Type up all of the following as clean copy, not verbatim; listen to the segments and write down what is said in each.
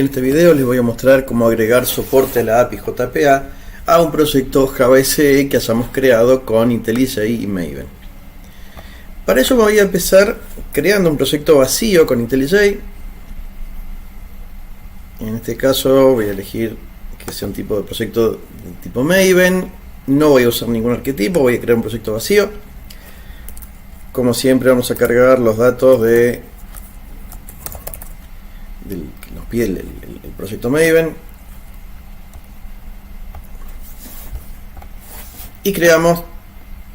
En este video les voy a mostrar cómo agregar soporte a la API JPA a un proyecto Java SE que hayamos creado con IntelliJ y Maven. Para ello voy a empezar creando un proyecto vacío con IntelliJ. En este caso voy a elegir que sea un tipo de proyecto de tipo Maven. No voy a usar ningún arquetipo, voy a crear un proyecto vacío. Como siempre vamos a cargar los datos que nos pide el proyecto Maven y creamos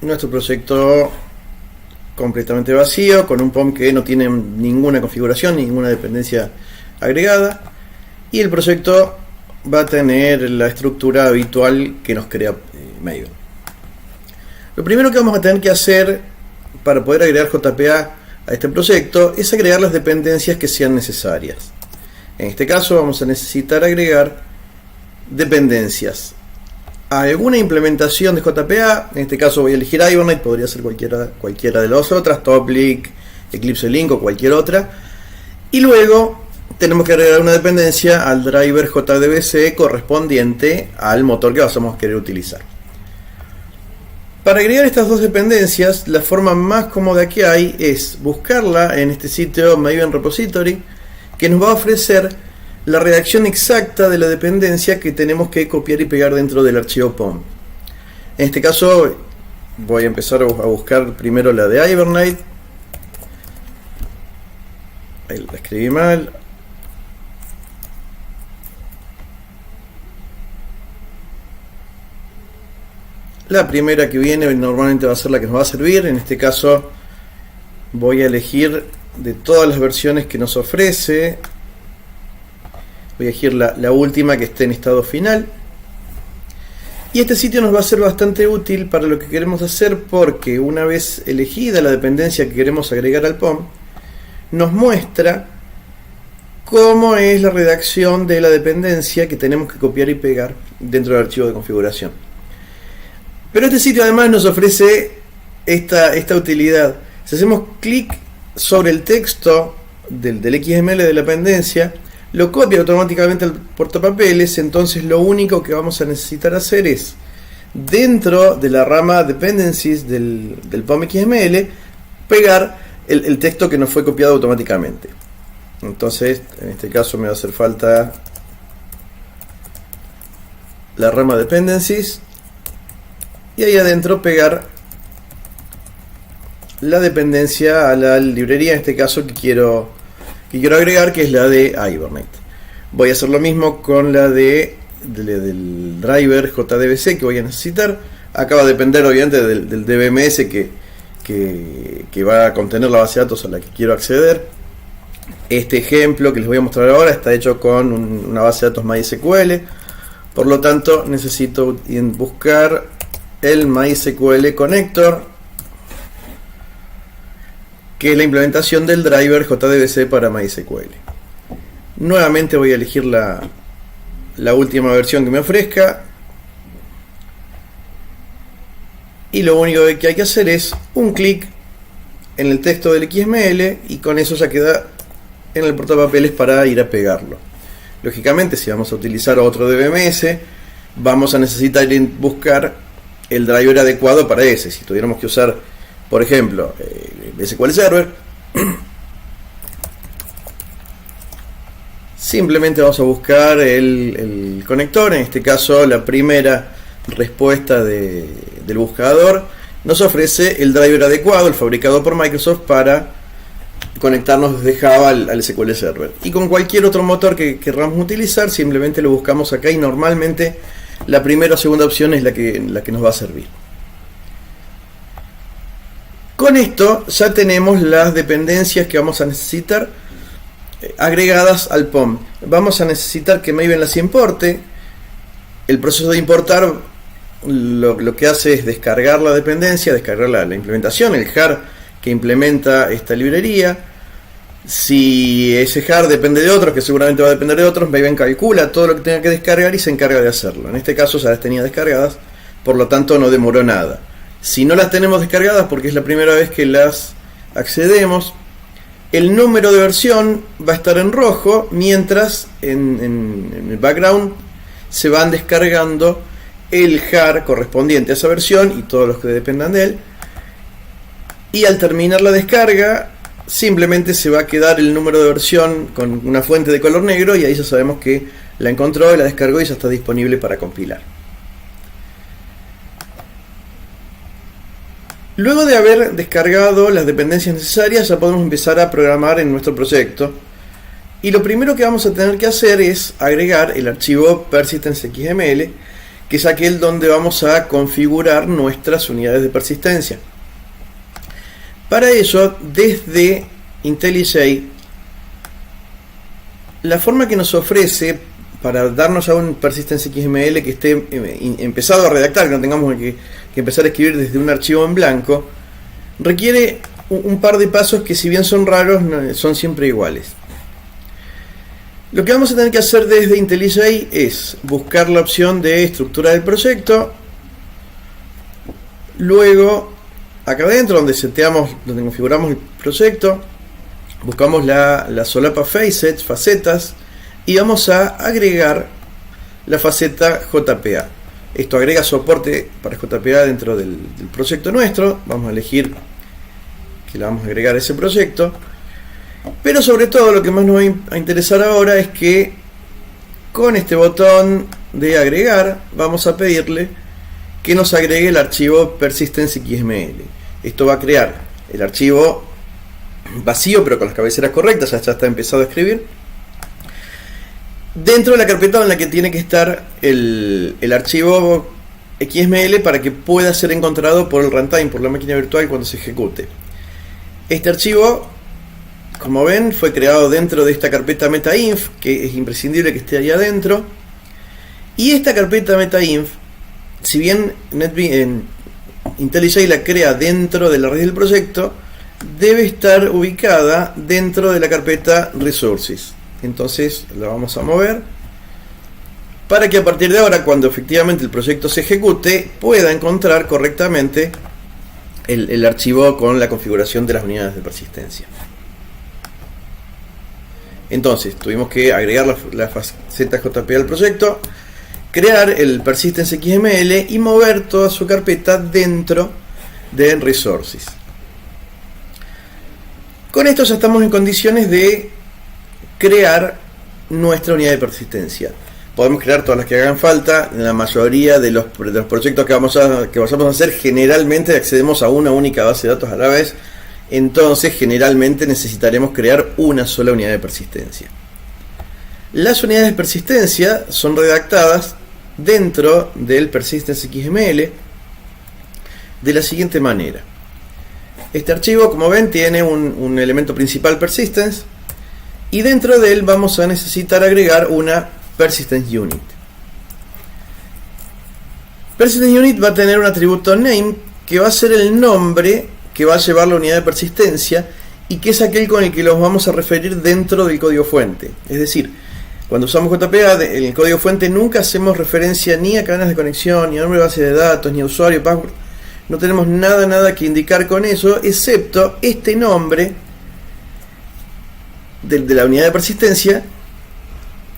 nuestro proyecto completamente vacío con un POM que no tiene ninguna configuración, ninguna dependencia agregada, y el proyecto va a tener la estructura habitual que nos crea Maven. Lo primero que vamos a tener que hacer para poder agregar JPA a este proyecto es agregar las dependencias que sean necesarias. En este caso vamos a necesitar agregar dependencias a alguna implementación de JPA. En este caso voy a elegir Hibernate, podría ser cualquiera de las otras, Toplic, Eclipse Link o cualquier otra. Y luego tenemos que agregar una dependencia al driver JDBC correspondiente al motor que vamos a querer utilizar. Para agregar estas dos dependencias, la forma más cómoda que hay es buscarla en este sitio Maven Repository, que nos va a ofrecer la redacción exacta de la dependencia que tenemos que copiar y pegar dentro del archivo POM. En este caso voy a empezar a buscar primero la de Hibernate. Ahí la escribí mal. La primera que viene normalmente va a ser la que nos va a servir. En este caso voy a elegir de todas las versiones que nos ofrece, voy a elegir la última que esté en estado final. Y este sitio nos va a ser bastante útil para lo que queremos hacer, porque una vez elegida la dependencia que queremos agregar al POM, nos muestra cómo es la redacción de la dependencia que tenemos que copiar y pegar dentro del archivo de configuración. Pero este sitio además nos ofrece esta utilidad. Si hacemos clic sobre el texto del XML de la dependencia, lo copia automáticamente al portapapeles. Entonces lo único que vamos a necesitar hacer es, dentro de la rama dependencies del POM XML, pegar el texto que nos fue copiado automáticamente. Entonces en este caso me va a hacer falta la rama dependencies y ahí adentro pegar la dependencia a la librería, en este caso que quiero agregar, que es la de Hibernate. Voy a hacer lo mismo con la del driver JDBC que voy a necesitar. Acá va a depender obviamente del DBMS que va a contener la base de datos a la que quiero acceder. Este ejemplo que les voy a mostrar ahora está hecho con una base de datos MySQL, por lo tanto necesito buscar el MySQL Connector, que es la implementación del driver JDBC para MySQL. Nuevamente voy a elegir la última versión que me ofrezca, y lo único que hay que hacer es un clic en el texto del XML y con eso ya queda en el portapapeles para ir a pegarlo. Lógicamente, si vamos a utilizar otro DBMS, vamos a necesitar buscar el driver adecuado para ese. Si tuviéramos que usar, por ejemplo, SQL Server, simplemente vamos a buscar el conector. En este caso la primera respuesta del buscador nos ofrece el driver adecuado, el fabricado por Microsoft para conectarnos desde Java al SQL Server. Y con cualquier otro motor que queramos utilizar, simplemente lo buscamos acá y normalmente la primera o segunda opción es la que nos va a servir. Con esto ya tenemos las dependencias que vamos a necesitar agregadas al POM. Vamos a necesitar que Maven las importe. El proceso de importar lo que hace es descargar la dependencia, descargar la implementación, el jar que implementa esta librería. Si ese jar depende de otros, que seguramente va a depender de otros, Maven calcula todo lo que tenga que descargar y se encarga de hacerlo. En este caso ya las tenía descargadas, por lo tanto no demoró nada. Si no las tenemos descargadas porque es la primera vez que las accedemos, El número de versión va a estar en rojo, mientras en el background se van descargando el jar correspondiente a esa versión y todos los que dependan de él. Y al terminar la descarga, simplemente se va a quedar el número de versión con una fuente de color negro, y ahí ya sabemos que la encontró y la descargó y ya está disponible para compilar. Luego de haber descargado las dependencias necesarias, ya podemos empezar a programar en nuestro proyecto. Y lo primero que vamos a tener que hacer es agregar el archivo persistence.xml, que es aquel donde vamos a configurar nuestras unidades de persistencia. Para ello, desde IntelliJ, la forma que nos ofrece para darnos a un persistence.xml que esté empezado a redactar, que no tengamos que empezar a escribir desde un archivo en blanco, requiere un par de pasos que, si bien son raros, son siempre iguales. Lo que vamos a tener que hacer desde IntelliJ es buscar la opción de estructura del proyecto, luego acá adentro donde configuramos el proyecto, buscamos la solapa facetas, y vamos a agregar la faceta JPA. Esto agrega soporte para JPA dentro del proyecto nuestro. Vamos a elegir que la vamos a agregar a ese proyecto. Pero sobre todo lo que más nos va a interesar ahora es que con este botón de agregar vamos a pedirle que nos agregue el archivo persistence.xml. Esto va a crear el archivo vacío pero con las cabeceras correctas, ya está empezado a escribir, dentro de la carpeta en la que tiene que estar el archivo XML para que pueda ser encontrado por el runtime, por la máquina virtual cuando se ejecute. Este archivo, como ven, fue creado dentro de esta carpeta metainf, que es imprescindible que esté ahí adentro. Y esta carpeta metainf, si bien IntelliJ la crea dentro de la red del proyecto, debe estar ubicada dentro de la carpeta resources. Entonces la vamos a mover para que a partir de ahora, cuando efectivamente el proyecto se ejecute, pueda encontrar correctamente el archivo con la configuración de las unidades de persistencia. Entonces tuvimos que agregar la faceta JPA al proyecto, crear el persistence.xml y mover toda su carpeta dentro de resources. Con esto ya estamos en condiciones de crear nuestra unidad de persistencia. Podemos crear todas las que hagan falta. En la mayoría de los proyectos que vamos a hacer, generalmente accedemos a una única base de datos a la vez. Entonces generalmente necesitaremos crear una sola unidad de persistencia. Las unidades de persistencia son redactadas dentro del persistence.xml de la siguiente manera. Este archivo, como ven, tiene un elemento principal persistence, y dentro de él vamos a necesitar agregar una persistence unit. Persistence unit va a tener un atributo name que va a ser el nombre que va a llevar la unidad de persistencia y que es aquel con el que los vamos a referir dentro del código fuente. Es decir, cuando usamos JPA, en el código fuente nunca hacemos referencia ni a cadenas de conexión, ni a nombre de base de datos, ni a usuario, password. No tenemos nada que indicar con eso, excepto este nombre de la unidad de persistencia,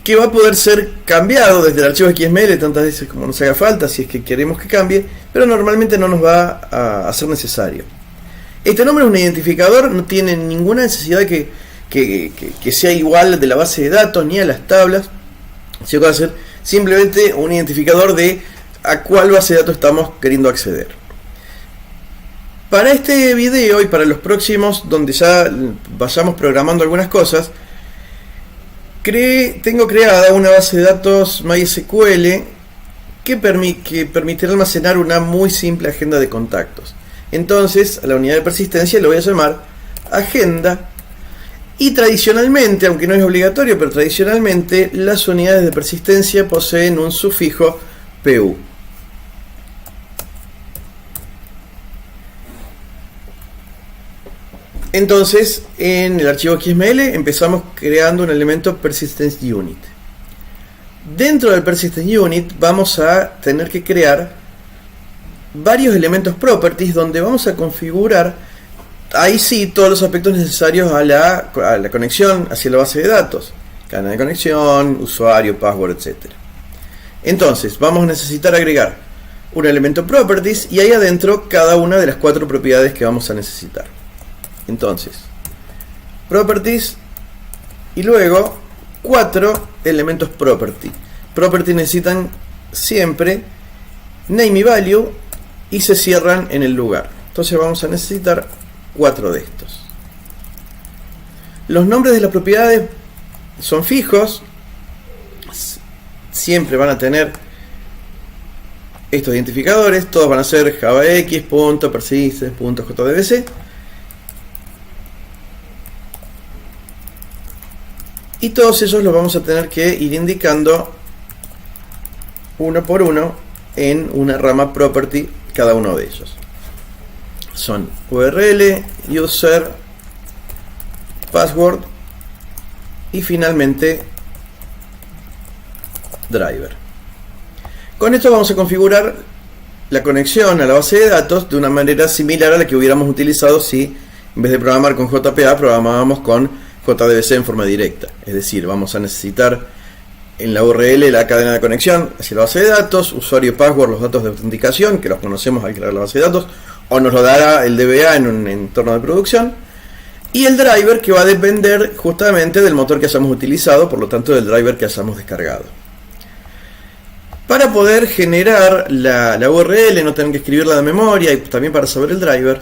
que va a poder ser cambiado desde el archivo XML tantas veces como nos haga falta, si es que queremos que cambie, pero normalmente no nos va a ser necesario. Este nombre es un identificador, no tiene ninguna necesidad que sea igual al de la base de datos ni a las tablas, sino que va a ser simplemente un identificador de a cuál base de datos estamos queriendo acceder. Para este video y para los próximos, donde ya vayamos programando algunas cosas, tengo creada una base de datos MySQL que permitirá almacenar una muy simple agenda de contactos. Entonces, a la unidad de persistencia le voy a llamar agenda, y tradicionalmente, aunque no es obligatorio, pero tradicionalmente las unidades de persistencia poseen un sufijo PU. Entonces, en el archivo XML empezamos creando un elemento persistence unit. Dentro del persistence unit vamos a tener que crear varios elementos properties donde vamos a configurar ahí sí todos los aspectos necesarios a la conexión hacia la base de datos: cadena de conexión, usuario, password, etc. Entonces vamos a necesitar agregar un elemento properties y ahí adentro cada una de las 4 propiedades que vamos a necesitar. Entonces, properties y luego 4 elementos property. Property necesitan siempre name y value y se cierran en el lugar. Entonces vamos a necesitar 4 de estos. Los nombres de las propiedades son fijos, siempre van a tener estos identificadores, todos van a ser javax, .persistence, .jdbc. Y todos ellos los vamos a tener que ir indicando uno por uno en una rama property, cada uno de ellos. Son URL, user, password y finalmente driver. Con esto vamos a configurar la conexión a la base de datos de una manera similar a la que hubiéramos utilizado si en vez de programar con JPA programábamos con JDBC en forma directa. Es decir, vamos a necesitar en la URL la cadena de conexión hacia la base de datos, usuario y password, los datos de autenticación que los conocemos al crear la base de datos, o nos lo dará el DBA en un entorno de producción, y el driver, que va a depender justamente del motor que hayamos utilizado, por lo tanto del driver que hayamos descargado. Para poder generar la URL, no tener que escribirla de memoria, y también para saber el driver,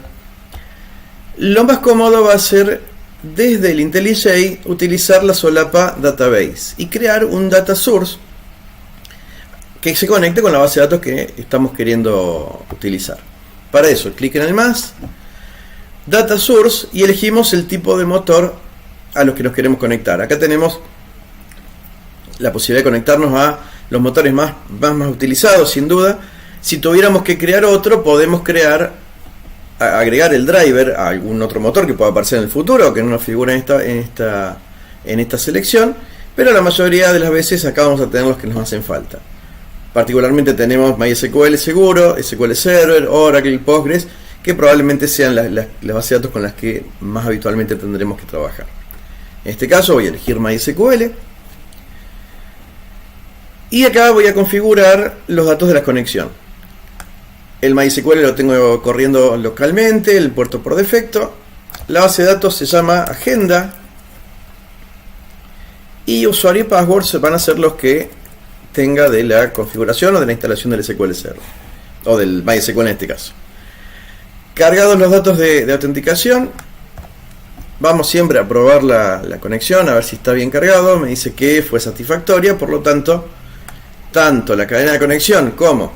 lo más cómodo va a ser desde el IntelliJ utilizar la solapa database y crear un data source que se conecte con la base de datos que estamos queriendo utilizar. Para eso, clic en el más, data source, y elegimos el tipo de motor a los que nos queremos conectar. Acá tenemos la posibilidad de conectarnos a los motores más utilizados, sin duda. Si tuviéramos que crear otro, podemos agregar el driver a algún otro motor que pueda aparecer en el futuro, que no nos figura en esta selección, pero la mayoría de las veces acá vamos a tener los que nos hacen falta. Particularmente tenemos MySQL seguro, SQL Server, Oracle, Postgres, que probablemente sean las bases de datos con las que más habitualmente tendremos que trabajar. En este caso voy a elegir MySQL y acá voy a configurar los datos de la conexión. El MySQL lo tengo corriendo localmente, el puerto por defecto. La base de datos se llama agenda y usuario y password van a ser los que tenga de la configuración o de la instalación del SQL Server o del MySQL en este caso. Cargados los datos de autenticación, vamos siempre a probar la conexión a ver si está bien cargado. Me dice que fue satisfactoria, por lo tanto tanto la cadena de conexión como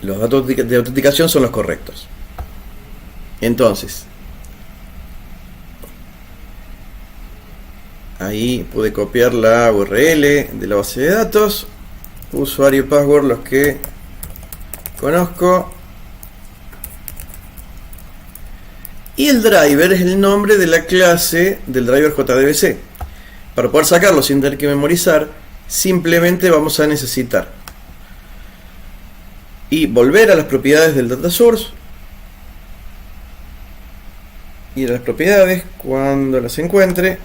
los datos de autenticación son los correctos. Entonces ahí pude copiar la URL de la base de datos, usuario y password los que conozco, y el driver es el nombre de la clase del driver JDBC. Para poder sacarlo sin tener que memorizar, simplemente vamos a necesitar y volver a las propiedades del data source, ir a las propiedades cuando las encuentre,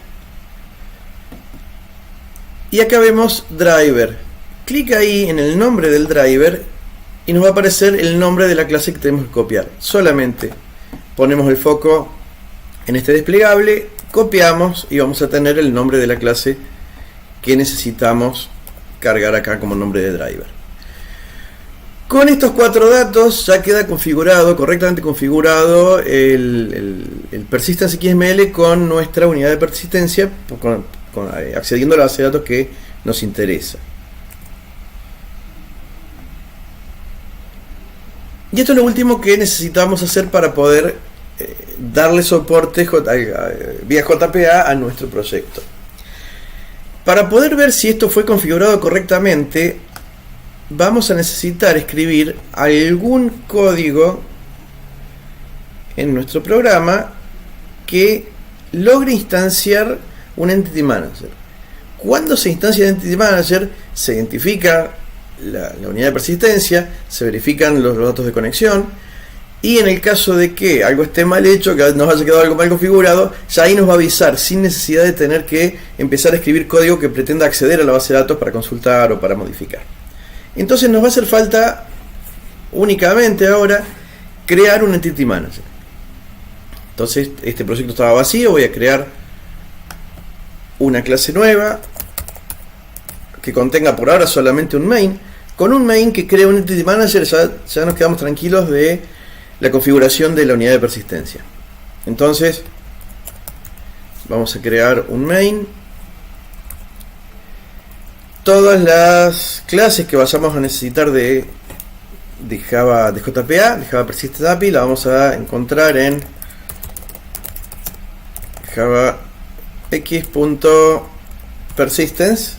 y acá vemos driver. Clic ahí en el nombre del driver y nos va a aparecer el nombre de la clase que tenemos que copiar. Solamente ponemos el foco en este desplegable, copiamos y vamos a tener el nombre de la clase que necesitamos cargar acá como nombre de driver. Con estos 4 datos ya queda configurado, correctamente configurado el Persistence XML con nuestra unidad de persistencia, accediendo a la base de datos que nos interesa. Y esto es lo último que necesitamos hacer para poder darle soporte vía JPA a nuestro proyecto. Para poder ver si esto fue configurado correctamente, vamos a necesitar escribir algún código en nuestro programa que logre instanciar un Entity Manager. Cuando se instancia el Entity Manager, se identifica la unidad de persistencia, se verifican los datos de conexión Y en el caso de que algo esté mal hecho, que nos haya quedado algo mal configurado, ya ahí nos va a avisar sin necesidad de tener que empezar a escribir código que pretenda acceder a la base de datos para consultar o para modificar. Entonces nos va a hacer falta únicamente ahora crear un Entity Manager. Entonces este proyecto estaba vacío, voy a crear una clase nueva que contenga por ahora solamente un main. Con un main que crea un Entity Manager ya nos quedamos tranquilos de la configuración de la unidad de persistencia. Entonces vamos a crear un main. Todas las clases que vayamos a necesitar de Java, de JPA, de Java Persistent API, la vamos a encontrar en Java x.persistence.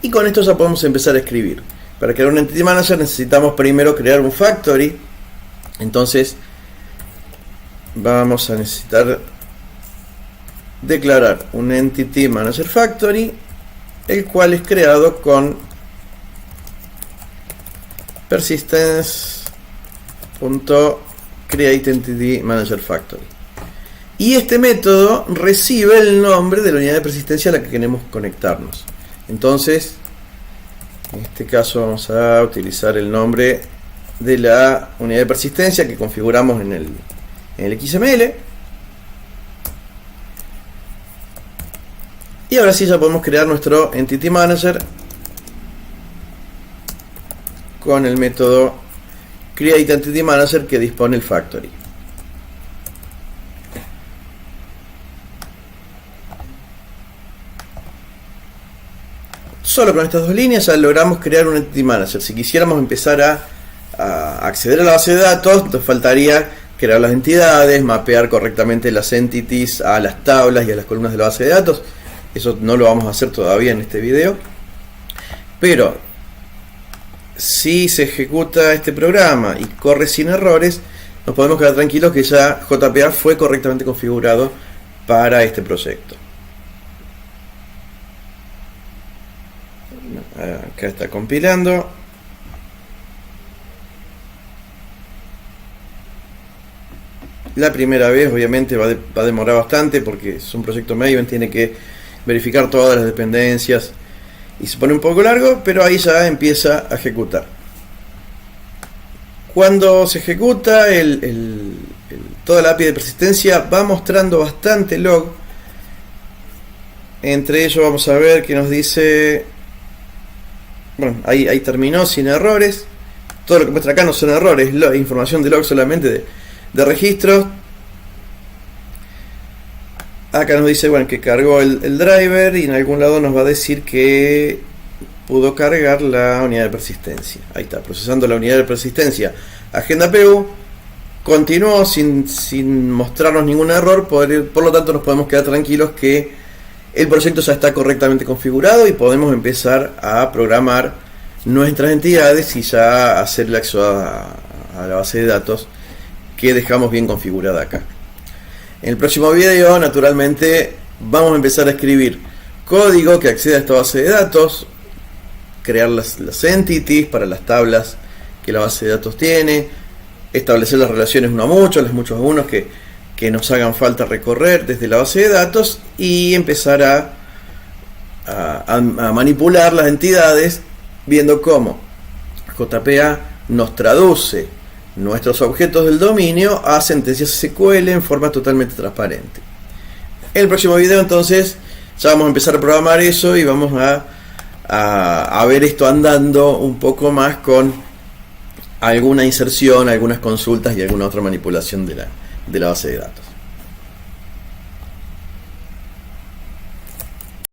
Y con esto ya podemos empezar a escribir. Para crear un Entity Manager necesitamos primero crear un factory. Entonces vamos a necesitar declarar un Entity Manager Factory, el cual es creado con persistence.createEntityManagerFactory. Y este método recibe el nombre de la unidad de persistencia a la que queremos conectarnos. Entonces, en este caso vamos a utilizar el nombre de la unidad de persistencia que configuramos en el XML. Y ahora sí ya podemos crear nuestro Entity Manager con el método createEntityManager que dispone el factory. Solo con estas dos líneas ya logramos crear un Entity Manager. Si quisiéramos empezar a acceder a la base de datos, nos faltaría crear las entidades, mapear correctamente las entities a las tablas y a las columnas de la base de datos. Eso no lo vamos a hacer todavía en este video. Pero si se ejecuta este programa y corre sin errores, nos podemos quedar tranquilos que ya JPA fue correctamente configurado para este proyecto. Acá está compilando. La primera vez obviamente va a demorar bastante porque es un proyecto Maven, tiene que verificar todas las dependencias y se pone un poco largo, pero ahí ya empieza a ejecutar. Cuando se ejecuta toda la API de persistencia va mostrando bastante log. Entre ellos vamos a ver que nos dice, bueno, ahí terminó sin errores. Todo lo que muestra acá no son errores, es información de log solamente de registros. Acá nos dice, bueno, que cargó el driver y en algún lado nos va a decir que pudo cargar la unidad de persistencia. Ahí está, procesando la unidad de persistencia. Agenda PU continuó sin mostrarnos ningún error, por lo tanto nos podemos quedar tranquilos que el proyecto ya está correctamente configurado y podemos empezar a programar nuestras entidades y ya hacerle acceso a la base de datos que dejamos bien configurada acá. En el próximo video, naturalmente, vamos a empezar a escribir código que acceda a esta base de datos, crear las entities para las tablas que la base de datos tiene, establecer las relaciones uno a muchos, las muchos a unos que nos hagan falta recorrer desde la base de datos y empezar a manipular las entidades viendo cómo JPA nos traduce nuestros objetos del dominio a sentencias SQL en forma totalmente transparente. En el próximo video entonces ya vamos a empezar a programar eso y vamos a ver esto andando un poco más con alguna inserción, algunas consultas y alguna otra manipulación de la base de datos.